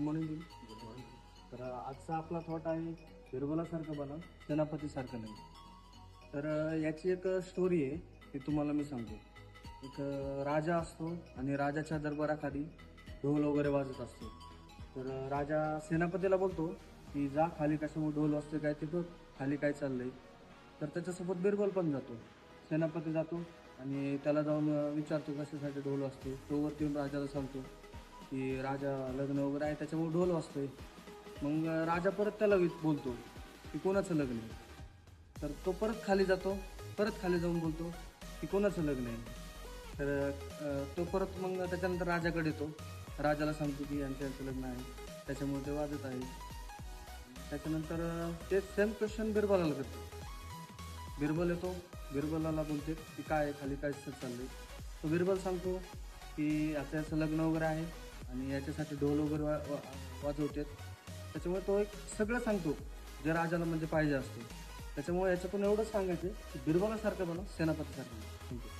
Good morning. तर आजचा आपला थॉट आहे बिरबलासारखं बना, सेनापतीसारखं नाही. तर याची एक स्टोरी आहे ती तुम्हाला मी सांगतो. एक राजा असतो आणि राजाच्या दरबाराखाली ढोल वगैरे वाजत असतो. तर राजा सेनापतीला बोलतो की जा खाली कशामुळे ढोल वाजतोय काय ते बघ, खाली काय चाललंय. तर त्याच्यासोबत बिरबल पण जातो. सेनापती जातो आणि त्याला जाऊन विचारतो कशासाठी ढोल वाजतो. तो वरती येऊन राजाला सांगतो की राजा लग्न वगैरे आहे त्याच्यामुळे ढोल वाजतोय. मग राजा परत त्याला बोलतो की कोणाचं लग्न आहे. तर तो परत खाली जातो, परत खाली जाऊन बोलतो की कोणाचं लग्न आहे. तर तो परत मग त्याच्यानंतर राजाकडे येतो. राजाला सांगतो की यांचं यांचं लग्न आहे त्याच्यामुळे ते वाजत आहे. त्याच्यानंतर ते सेम क्वेश्चन बिरबलाला करतो. बिरबल येतो, बिरबलाला बोलते की काय आहे, खाली काय चाललंय. तो बिरबल सांगतो की आता याचं लग्न वगैरे आहे आणि याच्यासाठी ढोल वगैरे वाजवतात. त्याच्यामुळे तो एक सगळं सांगतो जे राजाला म्हणजे पाहिजे असतं. त्याच्यामुळे याच्यातून एवढंच सांगायचं की बिरबलासारखं बनव, सेनापतीसारखं. थँक्यू.